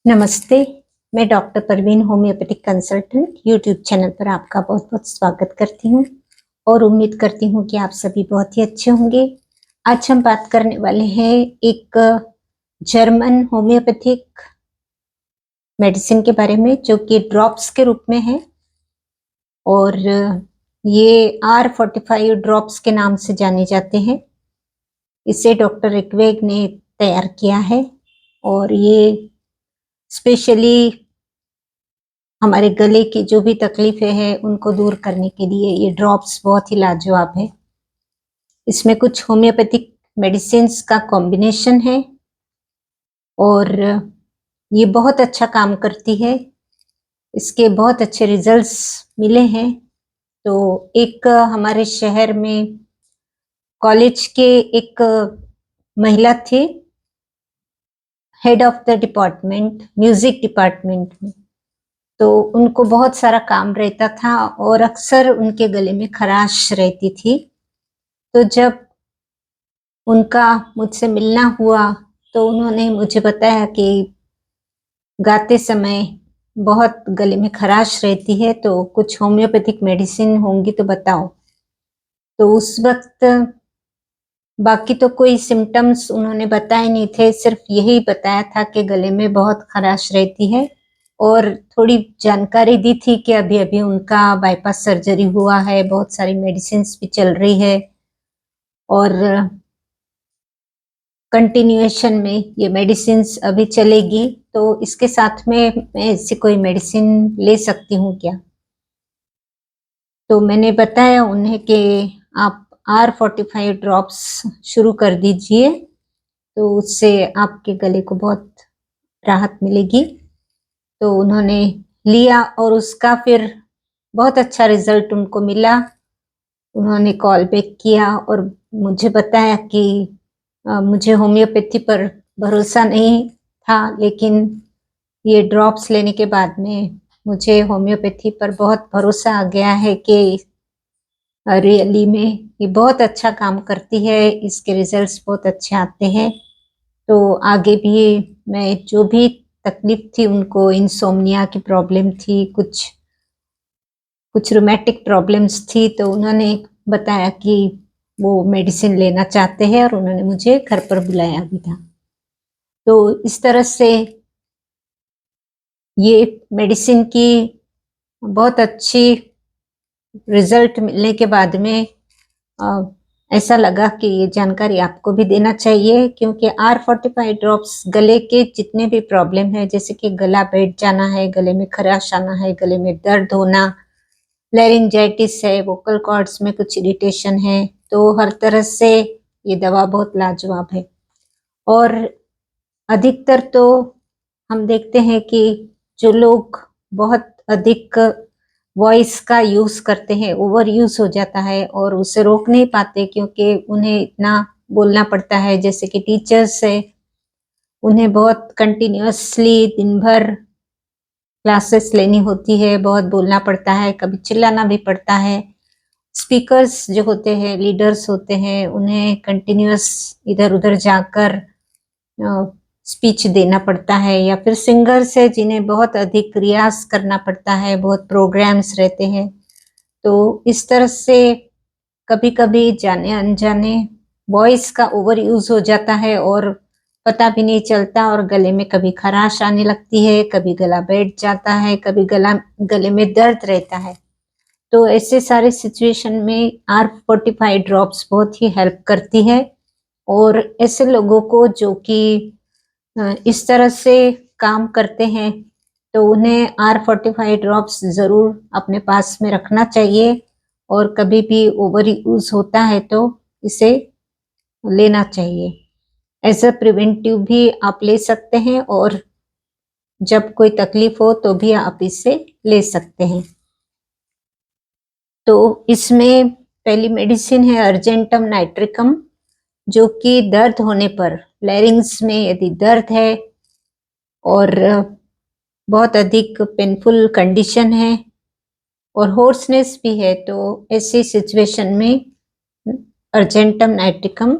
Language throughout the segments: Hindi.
नमस्ते, मैं doctor Parveen homeopathic consultant YouTube channel पर आपका बहुत-बहुत स्वागत करती हूँ और उम्मीद करती हूँ कि आप सभी बहुत ही अच्छे होंगे। आज हम बात करने वाले हैं एक जर्मन होम्योपैथिक मेडिसिन के बारे में जो कि ड्रॉप्स के रूप में है और ये R45 ड्रॉप्स के नाम से जाने जाते हैं। इसे डॉक्टर रिक्वेग ने तैयार किया है और ये स्पेशली हमारे गले की जो भी तकलीफें हैं उनको दूर करने के लिए ये ड्रॉप्स बहुत ही लाजवाब है। इसमें कुछ होम्योपैथिक मेडिसिन्स का कॉम्बिनेशन है और ये बहुत अच्छा काम करती है। इसके बहुत अच्छे रिजल्ट्स मिले हैं। तो एक हमारे शहर में कॉलेज के एक महिला थी, head of the department, music department में। तो उनको बहुत सारा काम रहता था और अक्सर उनके गले में खराश रहती थी। तो जब उनका मुझसे मिलना हुआ तो उन्होंने मुझे बताया कि गाते समय बहुत गले में खराश रहती है, तो कुछ होम्योपैथिक मेडिसिन होंगी तो बताओ। तो उस वक्त बाकी तो कोई सिम्टम्स उन्होंने बताए नहीं थे, सिर्फ यही बताया था कि गले में बहुत खराश रहती है और थोड़ी जानकारी दी थी कि अभी अभी उनका बाईपास सर्जरी हुआ है, बहुत सारी मेडिसिन्स भी चल रही है और कंटिन्यूएशन में ये मेडिसिन्स अभी चलेगी। तो इसके साथ में मैं ऐसी कोई मेडिसिन ले सकती हूँ क्या? तो मैंने बताया उन्हें कि आप R45 ड्रॉप्स शुरू कर दीजिए, तो उससे आपके गले को बहुत राहत मिलेगी। तो उन्होंने लिया और उसका फिर बहुत अच्छा रिजल्ट उनको मिला। उन्होंने कॉल बैक किया और मुझे बताया कि मुझे होम्योपैथी पर भरोसा नहीं था, लेकिन ये ड्रॉप्स लेने के बाद में मुझे होम्योपैथी पर बहुत भरोसा आ गया है कि रियली में ये बहुत अच्छा काम करती है, इसके रिजल्ट्स बहुत अच्छे आते हैं। तो आगे भी मैं जो भी तकलीफ थी उनको, इंसोम्निया की प्रॉब्लम थी, कुछ रूमेटिक प्रॉब्लम्स थी, तो उन्होंने बताया कि वो मेडिसिन लेना चाहते हैं और उन्होंने मुझे घर पर बुलाया भी था। तो इस तरह से ये मेडिसिन की बहुत अच्छी रिजल्ट मिलने के बाद में ऐसा लगा कि ये जानकारी आपको भी देना चाहिए, क्योंकि R45 ड्रॉप्स गले के जितने भी प्रॉब्लम है, जैसे कि गला बैठ जाना है, गले में खराश आना है, गले में दर्द होना, लैरिंजाइटिस है, वोकल कॉर्ड्स में कुछ इरिटेशन है, तो हर तरह से ये दवा बहुत लाजवाब है। और अधिकतर तो हम देखते हैं कि जो लोग बहुत अधिक वॉइस का यूज करते हैं, ओवर यूज हो जाता है और उसे रोक नहीं पाते, क्योंकि उन्हें इतना बोलना पड़ता है। जैसे कि टीचर्स है, उन्हें बहुत कंटिन्यूअसली दिन भर क्लासेस लेनी होती है, बहुत बोलना पड़ता है, कभी चिल्लाना भी पड़ता है। स्पीकर्स जो होते हैं, लीडर्स होते हैं, उन्हें कंटिन्यूअस इधर उधर जाकर स्पीच देना पड़ता है, या फिर सिंगर्स है जिन्हें बहुत अधिक रियाज करना पड़ता है, बहुत प्रोग्राम्स रहते हैं। तो इस तरह से कभी-कभी जाने अनजाने वॉइस का ओवर यूज हो जाता है और पता भी नहीं चलता, और गले में कभी खराश आने लगती है, कभी गला बैठ जाता है, कभी गले में दर्द रहता है। तो ऐसे सारे सिचुएशन में R45 ड्रॉप्स बहुत ही हेल्प करती है। और ऐसे लोगों को जो कि इस तरह से काम करते हैं, तो उन्हें R45 ड्रॉप्स ज़रूर अपने पास में रखना चाहिए और कभी भी ओवर यूज होता है तो इसे लेना चाहिए। एज अ प्रिवेंटिव भी आप ले सकते हैं और जब कोई तकलीफ हो तो भी आप इसे ले सकते हैं। तो इसमें पहली मेडिसिन है अर्जेंटम नाइट्रिकम, जो कि दर्द होने पर, लैरिंग्स में यदि दर्द है और बहुत अधिक पेनफुल कंडीशन है और होर्सनेस भी है, तो ऐसी सिचुएशन में अर्जेंटम नाइट्रिकम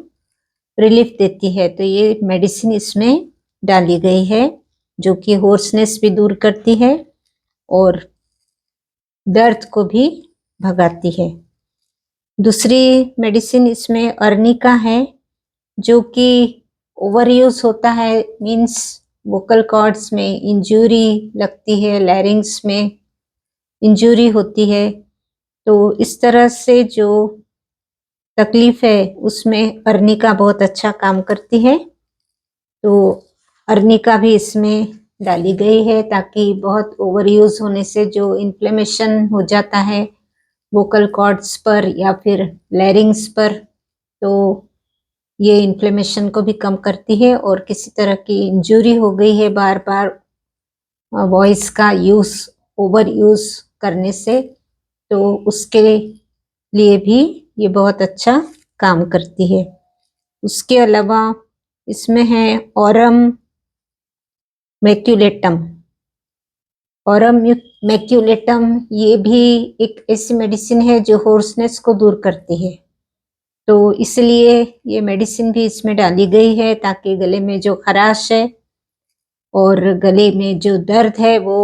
रिलीफ देती है। तो ये मेडिसिन इसमें डाली गई है, जो कि होर्सनेस भी दूर करती है और दर्द को भी भगाती है। दूसरी मेडिसिन इसमें अर्निका है, जो कि ओवर यूज होता है, मीन्स वोकल कॉर्ड्स में इंजरी लगती है, लैरिंग्स में इंजरी होती है, तो इस तरह से जो तकलीफ है उसमें अर्निका बहुत अच्छा काम करती है। तो अर्निका भी इसमें डाली गई है ताकि बहुत ओवर यूज होने से जो इन्फ्लेमेशन हो जाता है वोकल कॉर्ड्स पर या फिर लैरिंग्स पर, तो ये इन्फ्लेमेशन को भी कम करती है। और किसी तरह की इंजरी हो गई है बार बार वॉइस का यूज ओवर यूज करने से, तो उसके लिए भी ये बहुत अच्छा काम करती है। उसके अलावा इसमें है ऑरम मैक्यूलेटम। ऑरम मैक्यूलेटम ये भी एक ऐसी मेडिसिन है जो होर्सनेस को दूर करती है, तो इसलिए ये मेडिसिन भी इसमें डाली गई है ताकि गले में जो खराश है और गले में जो दर्द है वो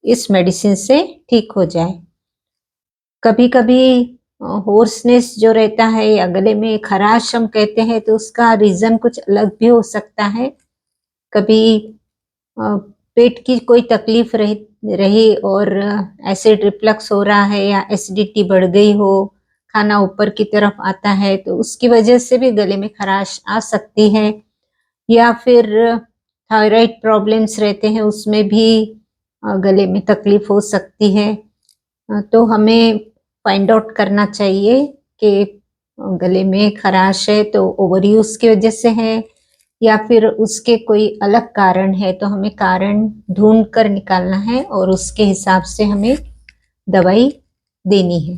इस मेडिसिन से ठीक हो जाए। कभी कभी होर्सनेस जो रहता है या गले में खराश हम कहते हैं, तो उसका रीजन कुछ अलग भी हो सकता है। कभी पेट की कोई तकलीफ रही और एसिड रिफ्लक्स हो रहा है या एसिडिटी बढ़ गई हो, खाना ऊपर की तरफ आता है, तो उसकी वजह से भी गले में खराश आ सकती है। या फिर थायराइड प्रॉब्लम्स रहते हैं, उसमें भी गले में तकलीफ हो सकती है। तो हमें फाइंड आउट करना चाहिए कि गले में खराश है तो ओवर यूज की वजह से है या फिर उसके कोई अलग कारण है, तो हमें कारण ढूंढ कर निकालना है और उसके हिसाब से हमें दवाई देनी है।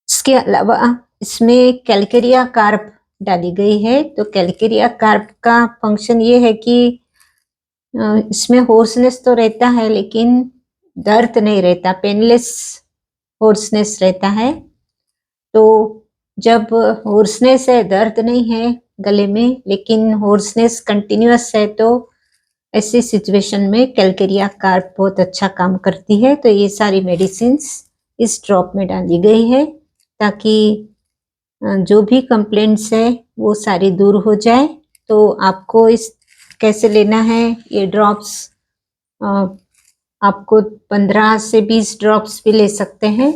इसके अलावा इसमें कैलकेरिया कार्ब डाली गई है। तो कैलकेरिया कार्ब का फंक्शन ये है कि इसमें होर्सनेस तो रहता है लेकिन दर्द नहीं रहता, पेनलेस होर्सनेस रहता है। तो जब होर्सनेस है, दर्द नहीं है गले में लेकिन होर्सनेस कंटिन्यूअस है, तो ऐसी सिचुएशन में कैलकेरिया कार्ब बहुत अच्छा काम करती है। तो ये सारी मेडिसिन्स इस ड्रॉप में डाली गई है ताकि जो भी कंप्लेंट्स है वो सारी दूर हो जाए। तो आपको इस कैसे लेना है ये ड्रॉप्स, आपको 15 से 20 ड्रॉप्स भी ले सकते हैं।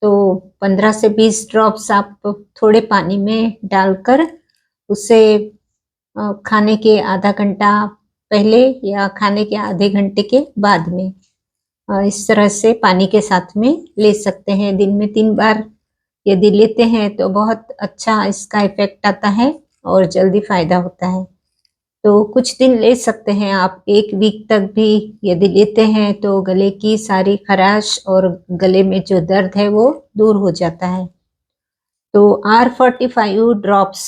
तो 15 से 20 ड्रॉप्स आप थोड़े पानी में डालकर उसे खाने के आधा घंटा पहले या खाने के आधे घंटे के बाद में इस तरह से पानी के साथ में ले सकते हैं। दिन में 3 बार यदि लेते हैं तो बहुत अच्छा इसका इफेक्ट आता है और जल्दी फायदा होता है। तो कुछ दिन ले सकते हैं आप, 1 वीक तक भी यदि लेते हैं तो गले की सारी खराश और गले में जो दर्द है वो दूर हो जाता है। तो R45 ड्रॉप्स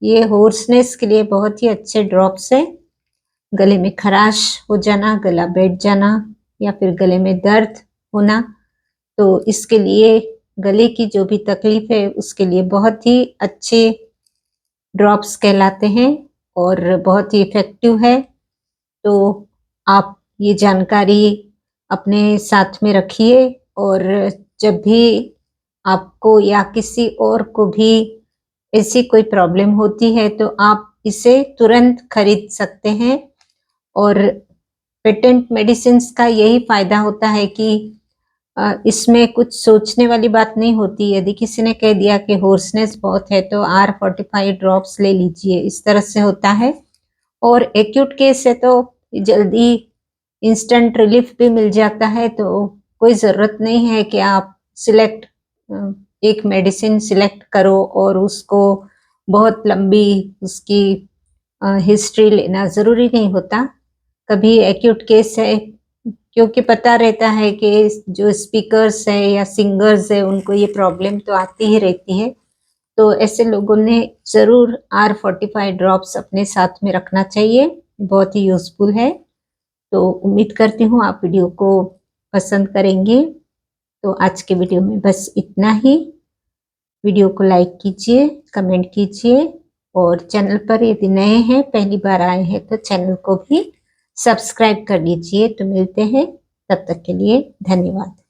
ये होर्सनेस के लिए बहुत ही अच्छे ड्रॉप्स है। गले में खराश हो जाना, गला बैठ जाना या फिर गले में दर्द होना, तो इसके लिए गले की जो भी तकलीफ है उसके लिए बहुत ही अच्छे ड्रॉप्स कहलाते हैं और बहुत ही इफेक्टिव है। तो आप ये जानकारी अपने साथ में रखिए और जब भी आपको या किसी और को भी ऐसी कोई प्रॉब्लम होती है तो आप इसे तुरंत खरीद सकते हैं। और पेटेंट मेडिसिन्स का यही फायदा होता है कि इसमें कुछ सोचने वाली बात नहीं होती। यदि किसी ने कह दिया कि होर्सनेस बहुत है तो R45 ड्रॉप्स ले लीजिए, इस तरह से होता है। और एक्यूट केस है तो जल्दी इंस्टेंट रिलीफ भी मिल जाता है, तो कोई ज़रूरत नहीं है कि आप एक मेडिसिन सिलेक्ट करो और उसको बहुत लंबी उसकी हिस्ट्री लेना ज़रूरी नहीं होता। कभी एक्यूट केस है, क्योंकि पता रहता है कि जो स्पीकर्स है या सिंगर्स है उनको ये प्रॉब्लम तो आती ही रहती है, तो ऐसे लोगों ने ज़रूर R45 ड्रॉप्स अपने साथ में रखना चाहिए, बहुत ही यूज़फुल है। तो उम्मीद करती हूँ आप वीडियो को पसंद करेंगे। तो आज के वीडियो में बस इतना ही। वीडियो को लाइक कीजिए, कमेंट कीजिए, शेयर कीजिए। Thank you. और चैनल पर यदि नए हैं, पहली बार आए हैं, तो चैनल को भी सब्सक्राइब कर लीजिए। तो मिलते हैं, तब तक के लिए धन्यवाद।